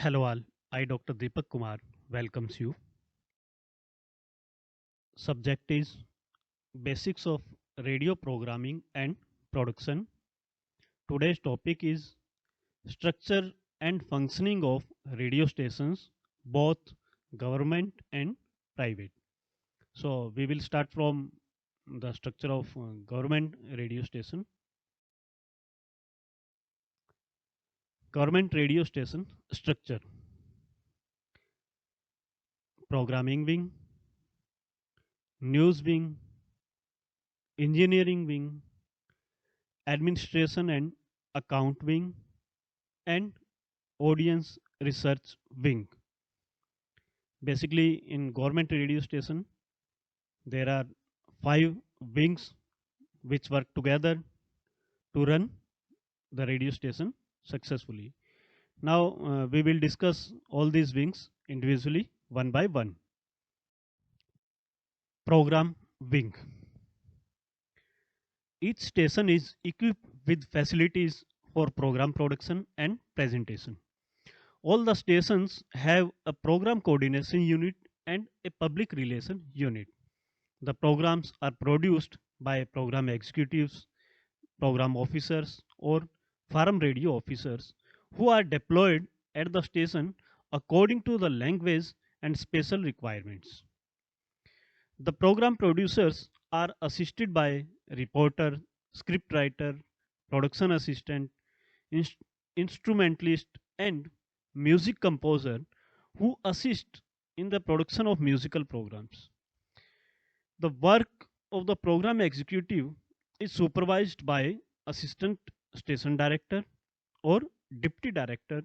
Hello all, I Dr. Deepak Kumar welcomes you. Subject is Basics of Radio Programming and Production. Today's topic is Structure and Functioning of Radio Stations, both government and private. So we will start from the structure of government radio station. Government radio station structure: programming wing, news wing, engineering wing, administration and account wing, and audience research wing. Basically, in government radio station, there are five wings which work together to run the radio station successfully. Now, we will discuss all these wings individually, one by one. Program wing. Each station is equipped with facilities for program production and presentation. All the stations have a program coordination unit and a public relation unit. The programs are produced by program executives, program officers, or farm radio officers who are deployed at the station according to the language and special requirements. The program producers are assisted by reporter, scriptwriter, production assistant, inst- instrumentalist, and music composer who assist in the production of musical programs. The work of the program executive is supervised by assistant station director or deputy director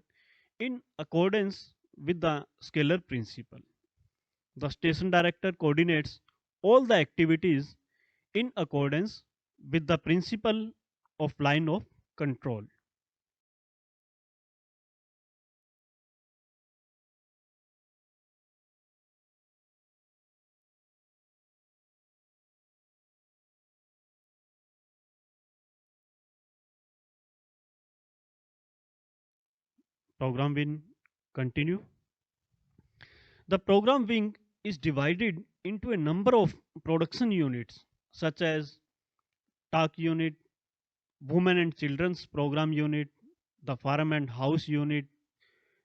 in accordance with the scalar principle. The station director coordinates all the activities in accordance with the principle of line of control. Program will continue. The program wing is divided into a number of production units such as talk unit, women and children's program unit, the farm and house unit,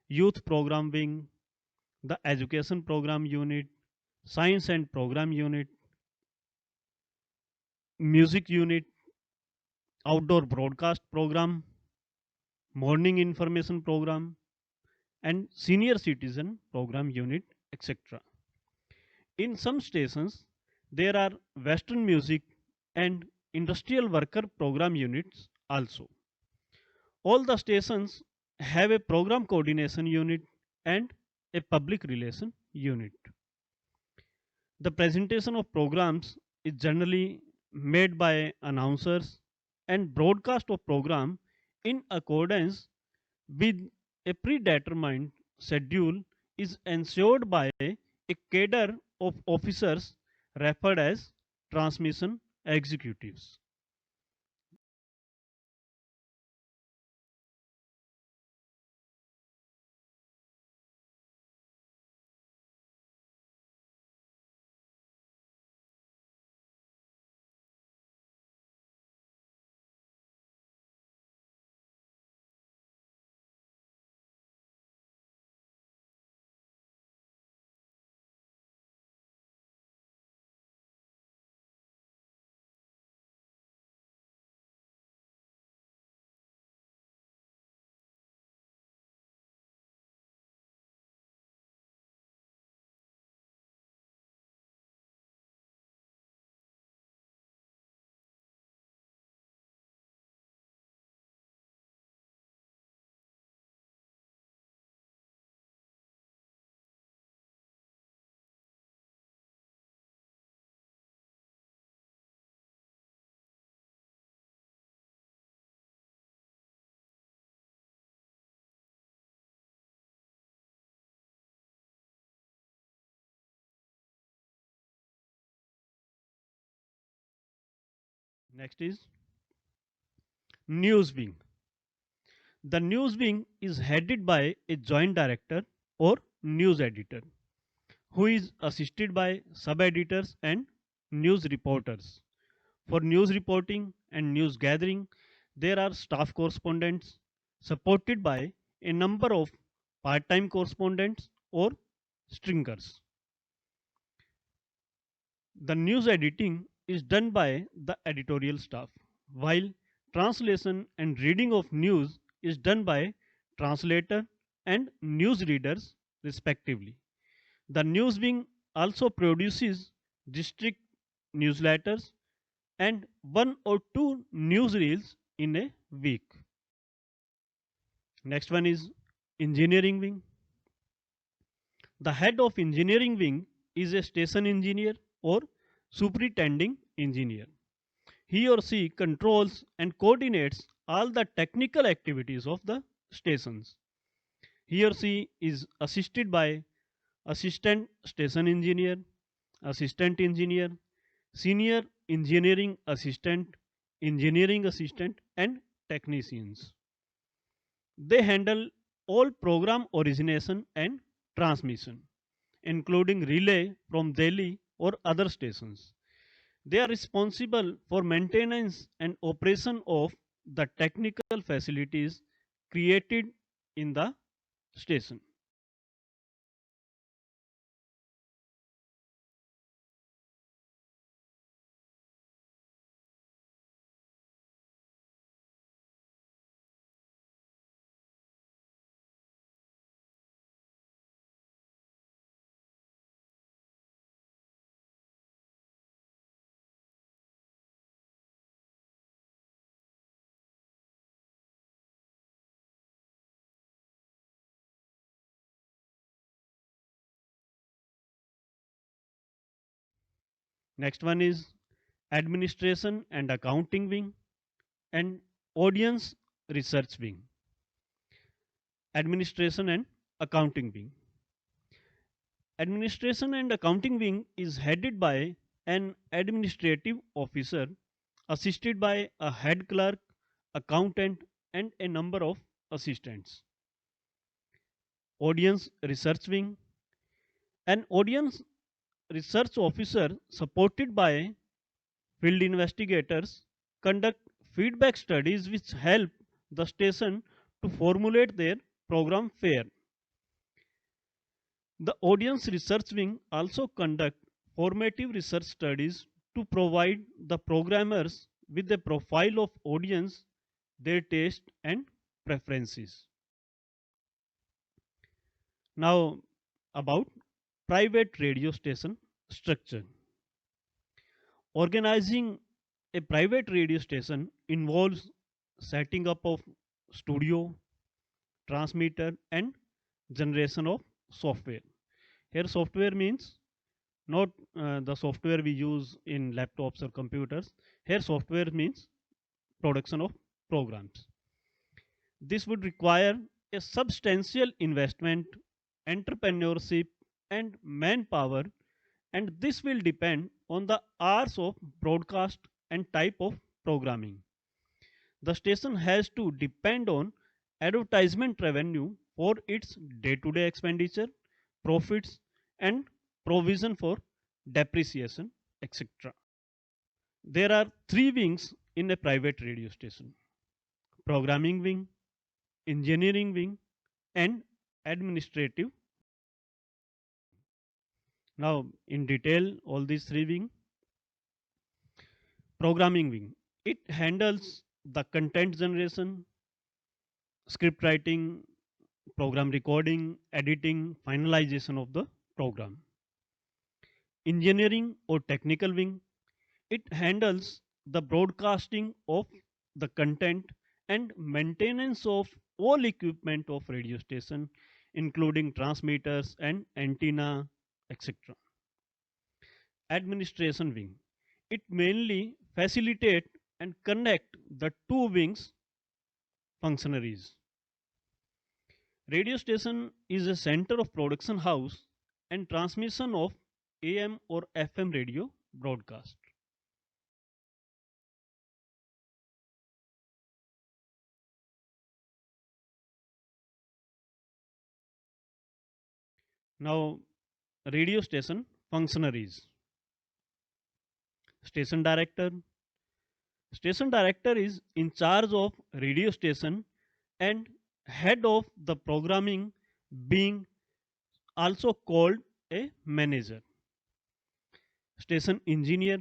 youth program wing, the education program unit, science and program unit, music unit, outdoor broadcast program, morning information program, and senior citizen program unit, etc. In some stations, there are Western music and industrial worker program units also. All the stations have a program coordination unit and a public relation unit. The presentation of programs is generally made by announcers, and broadcast of program in accordance with a predetermined schedule is ensured by a cadre of officers referred as transmission executives. Next is news wing. The news wing is headed by a joint director or news editor who is assisted by sub editors and news reporters. For news reporting and news gathering, there are staff correspondents supported by a number of part time correspondents or stringers. The news editing is done by the editorial staff, while translation and reading of news is done by translator and news readers respectively. The news wing also produces district newsletters and one or two newsreels in a week. Next one is engineering wing. The head of engineering wing is a station engineer or superintending engineer. He or she controls and coordinates all the technical activities of the stations. He or she is assisted by assistant station engineer, assistant engineer, senior engineering assistant, and technicians. They handle all program origination and transmission, including relay from Delhi or other stations. They are responsible for maintenance and operation of the technical facilities created in the station. Next one is administration and accounting wing and audience research wing. Administration and accounting wing. Administration and accounting wing is headed by an administrative officer assisted by a head clerk, accountant, and a number of assistants. Audience research wing. An audience research officer supported by field investigators conduct feedback studies which help the station to formulate their program fair. The audience research wing also conduct formative research studies to provide the programmers with a profile of audience, their taste and preferences. Now about private radio station structure. Organizing a private radio station involves setting up of studio, transmitter and generation of software. Here software means not the software we use in laptops or computers. Here software means production of programs. This would require a substantial investment, entrepreneurship and manpower, and this will depend on the hours of broadcast and type of programming. The station has to depend on advertisement revenue for its day-to-day expenditure, profits and provision for depreciation, etc. There are three wings in a private radio station: programming wing, engineering wing, and administrative. Now, in detail, all these three wing. Programming wing, it handles the content generation, script writing, program recording, editing, finalization of the program. Engineering or technical wing, it handles the broadcasting of the content and maintenance of all equipment of radio station, including transmitters and antenna, etc. Administration wing, it mainly facilitate and connect the two wings functionaries. Radio station is a center of production house and transmission of AM or FM radio broadcast. Now, radio station functionaries. Station director. Station director is in charge of radio station and head of the programming, being also called a manager. Station engineer,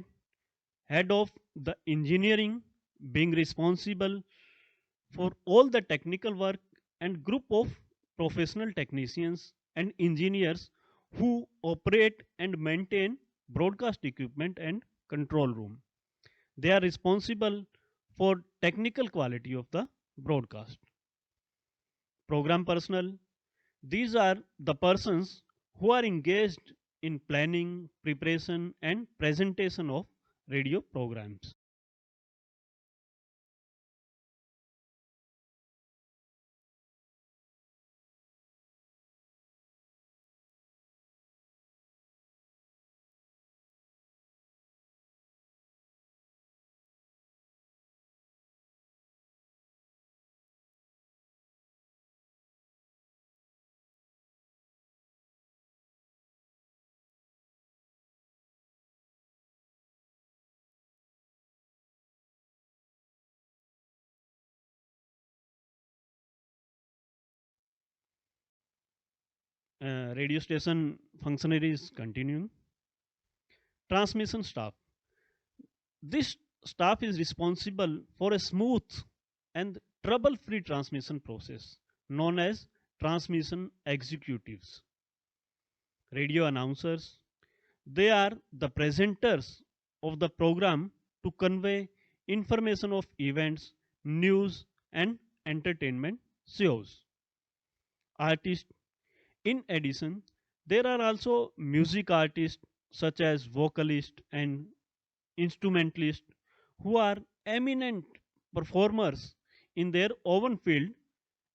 head of the engineering, being responsible for all the technical work, and group of professional technicians and engineers who operate and maintain broadcast equipment and control room. They are responsible for technical quality of the broadcast. Program personnel, these are the persons who are engaged in planning, preparation, and presentation of radio programs. Radio station functionaries continuing. Transmission staff. This staff is responsible for a smooth and trouble free transmission process known as transmission executives. Radio announcers. They are the presenters of the program to convey information of events, news, and entertainment shows. Artists. In addition, there are also music artists such as vocalists and instrumentalists who are eminent performers in their own field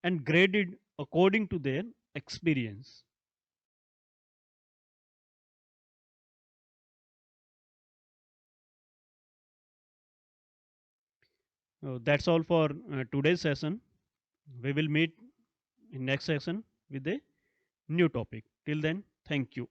and graded according to their experience. That's all for today's session. We will meet in next session with a new topic. Till then, thank you.